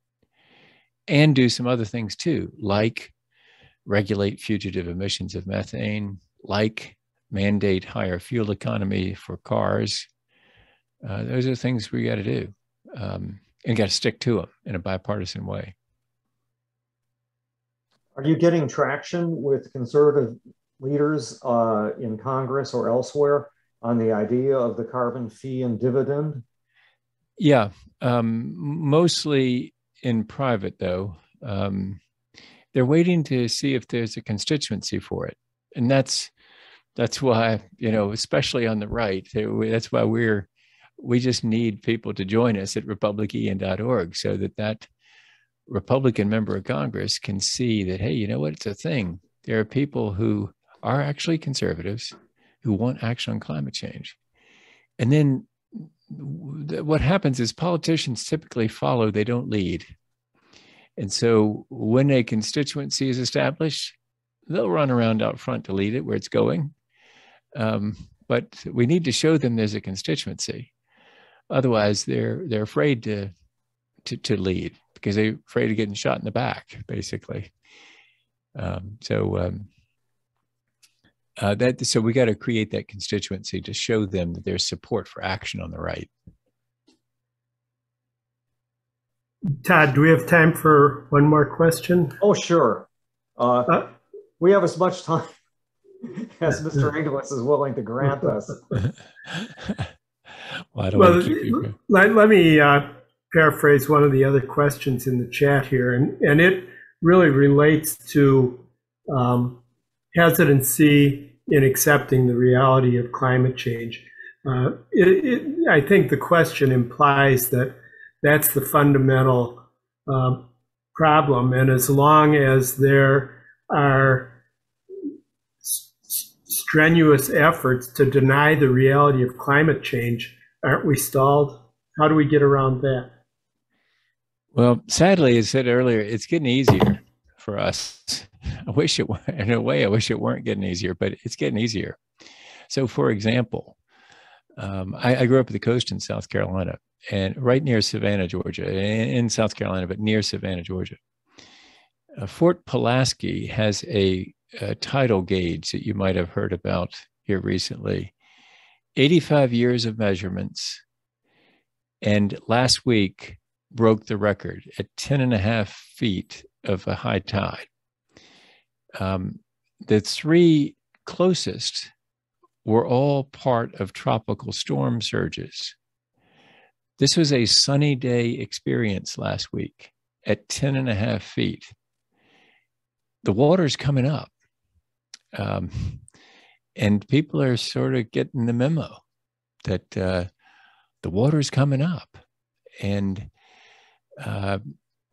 And do some other things too, like regulate fugitive emissions of methane, like mandate higher fuel economy for cars. Those are things we got to do, and got to stick to them in a bipartisan way. Are you getting traction with conservative leaders in Congress or elsewhere on the idea of the carbon fee and dividend? Yeah, mostly in private, though. They're waiting to see if there's a constituency for it. And that's why, you know, especially on the right, that's why we just need people to join us at republican.org so that Republican member of Congress can see that, hey, you know what, it's a thing. There are people who are actually conservatives who want action on climate change. And then what happens is politicians typically follow, they don't lead. And so when a constituency is established, they'll run around out front to lead it where it's going. But we need to show them there's a constituency. Otherwise, they're afraid to lead because they're afraid of getting shot in the back, basically. So we got to create that constituency to show them that there's support for action on the right. Todd, do we have time for one more question? Oh, sure. We have as much time as Mr. Inglis is willing to grant us. Well, I don't want to keep you. Let me paraphrase one of the other questions in the chat here, and it really relates to hesitancy in accepting the reality of climate change. I think the question implies that that's the fundamental problem, and as long as there are strenuous efforts to deny the reality of climate change, aren't we stalled? How do we get around that? Well, sadly, as I said earlier, it's getting easier for us. I wish it were, in a way, I wish it weren't getting easier, but it's getting easier. So, for example, I grew up at the coast in South Carolina, and right near Savannah, Georgia, in South Carolina, but near Savannah, Georgia. Fort Pulaski has a tidal gauge that you might have heard about here recently. 85 years of measurements, and last week broke the record at 10 and a half feet of a high tide. The three closest were all part of tropical storm surges. This was a sunny day experience last week at 10 and a half feet. The water's coming up. And people are sort of getting the memo that the water's coming up, and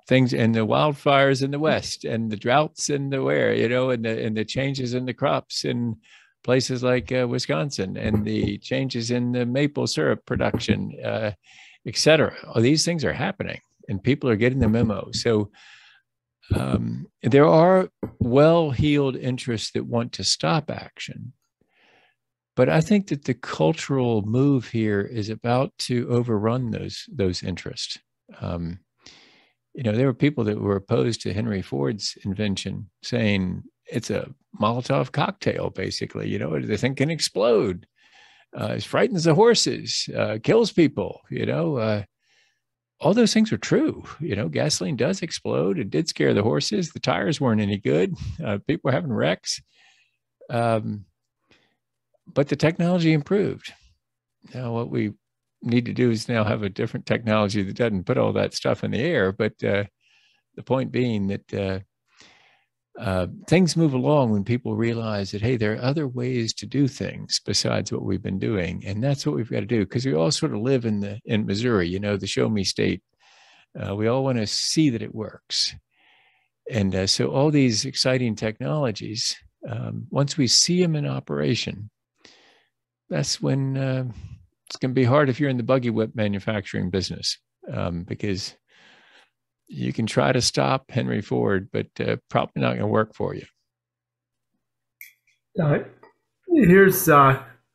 things, and the wildfires in the West, and the droughts in the where, and the changes in the crops in places like Wisconsin, and the changes in the maple syrup production, et cetera. All these things are happening, and people are getting the memo. So there are well-heeled interests that want to stop action. But I think that the cultural move here is about to overrun those interests. There were people that were opposed to Henry Ford's invention, saying it's a Molotov cocktail, basically. The thing can explode. It frightens the horses, kills people. All those things are true. Gasoline does explode. It did scare the horses. The tires weren't any good. People were having wrecks. But the technology improved. Now, what we need to do is now have a different technology that doesn't put all that stuff in the air. But the point being that things move along when people realize that, hey, there are other ways to do things besides what we've been doing. And that's what we've got to do, because we all sort of live in Missouri, the show me state. We all want to see that it works. And so all these exciting technologies, once we see them in operation, that's when it's going to be hard if you're in the buggy whip manufacturing business, because you can try to stop Henry Ford, but probably not going to work for you. Here's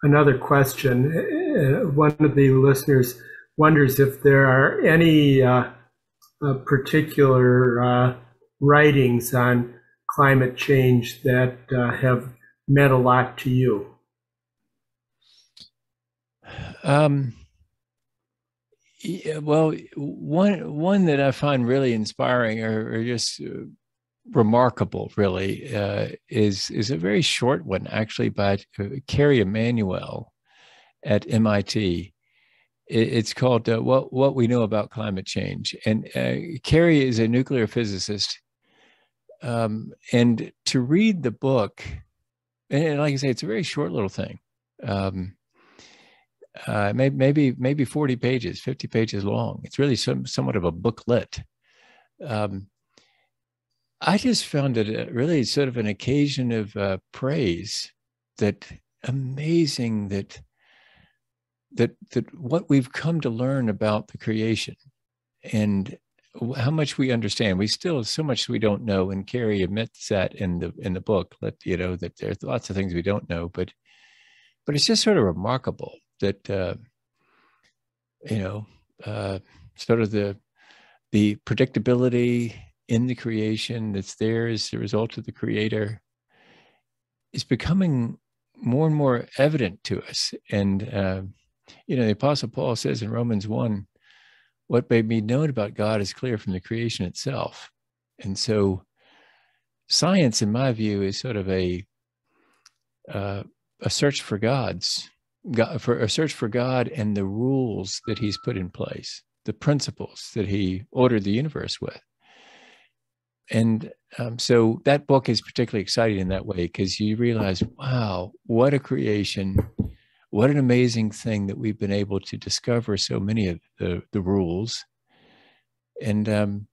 another question. One of the listeners wonders if there are any particular writings on climate change that have meant a lot to you. Yeah, well, one that I find really inspiring or just remarkable, really, is a very short one, actually, by Carrie Emanuel at MIT. It's called "What We Know About Climate Change," and Carrie is a nuclear physicist. And to read the book, and like I say, it's a very short little thing. Maybe 40 pages, 50 pages long. It's really somewhat of a booklet. I just found it really sort of an occasion of praise. That amazing that what we've come to learn about the creation and how much we understand. We still have so much we don't know, and Carrie admits that in the book. That there's lots of things we don't know, but it's just sort of remarkable that sort of the predictability in the creation that's there as a result of the Creator is becoming more and more evident to us. And the Apostle Paul says in Romans 1, what may be known about God is clear from the creation itself. And so science, in my view, is sort of a search for a search for God and the rules that he's put in place, the principles that he ordered the universe with. And so that book is particularly exciting in that way, because you realize, wow, what a creation, what an amazing thing that we've been able to discover so many of the rules. And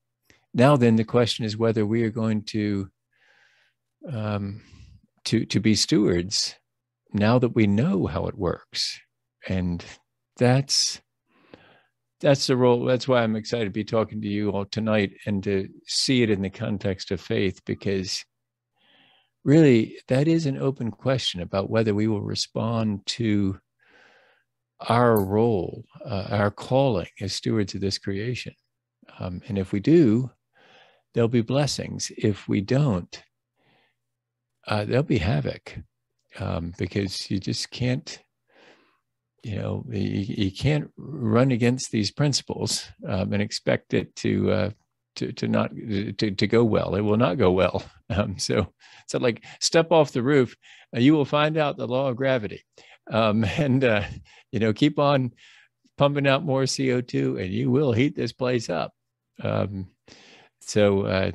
now then the question is whether we are going to be stewards now that we know how it works. And that's that's the role. That's why I'm excited to be talking to you all tonight and to see it in the context of faith, because really that is an open question about whether we will respond to our role, our calling as stewards of this creation. And if we do, there'll be blessings. If we don't, there'll be havoc, because you just can't, you can't run against these principles and expect it to go well. It will not go well. So like step off the roof, you will find out the law of gravity, and keep on pumping out more CO2, and you will heat this place up. So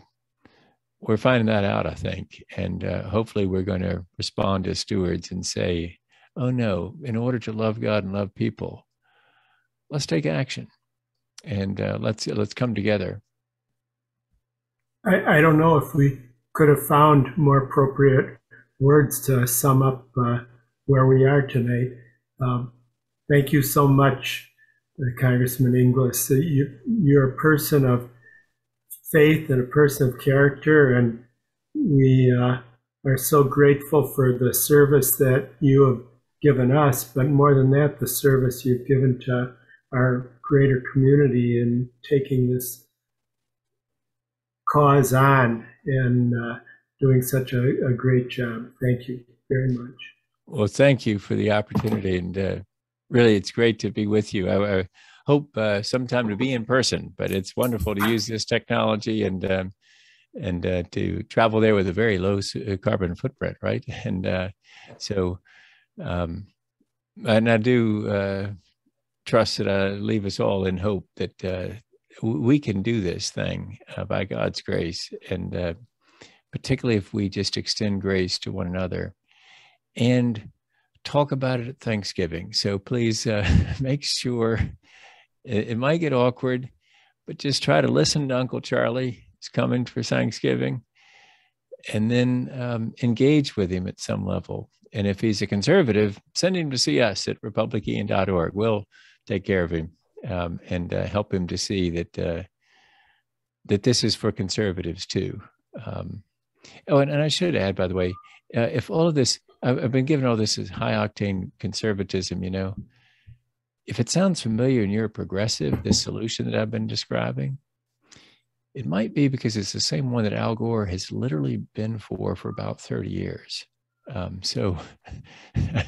we're finding that out, I think, and hopefully we're going to respond as stewards and say, oh no, in order to love God and love people, let's take action, and let's come together. I don't know if we could have found more appropriate words to sum up where we are tonight. Thank you so much, Congressman Inglis. You're a person of faith and a person of character, and we are so grateful for the service that you have given us, but more than that, the service you've given to our greater community in taking this cause on and doing such a great job. Thank you very much. Well, thank you for the opportunity, and really, it's great to be with you. I hope sometime to be in person, but it's wonderful to use this technology and to travel there with a very low carbon footprint, right? And and I do trust that I leave us all in hope that we can do this thing by God's grace, and particularly if we just extend grace to one another and talk about it at Thanksgiving. So please make sure, it might get awkward, but just try to listen to Uncle Charlie. He's coming for Thanksgiving, and then engage with him at some level. And if he's a conservative, send him to see us at republican.org. We'll take care of him and help him to see that this is for conservatives too. And I should add, by the way, if all of this, I've been given all this as high octane conservatism, if it sounds familiar and you're a progressive, this solution that I've been describing, it might be because it's the same one that Al Gore has literally been for about 30 years. So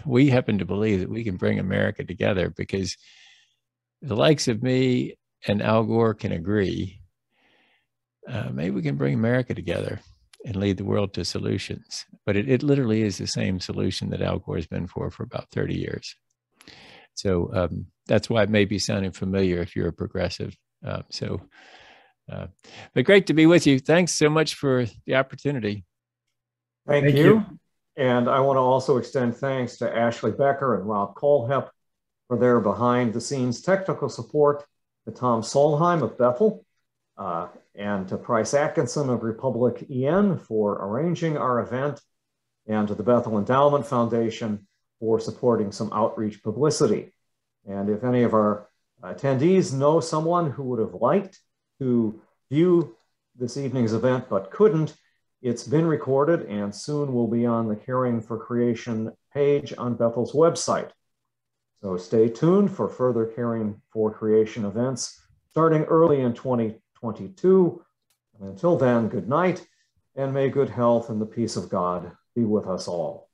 we happen to believe that we can bring America together because the likes of me and Al Gore can agree. Maybe we can bring America together and lead the world to solutions. But it literally is the same solution that Al Gore has been for about 30 years. So that's why it may be sounding familiar if you're a progressive. But great to be with you. Thanks so much for the opportunity. Thank you. And I want to also extend thanks to Ashley Becker and Rob Colhep for their behind-the-scenes technical support, to Tom Solheim of Bethel, and to Price Atkinson of Republic EN for arranging our event, and to the Bethel Endowment Foundation for supporting some outreach publicity. And if any of our attendees know someone who would have liked to view this evening's event but couldn't, it's been recorded and soon will be on the Caring for Creation page on Bethel's website. So stay tuned for further Caring for Creation events starting early in 2022. And until then, good night, and may good health and the peace of God be with us all.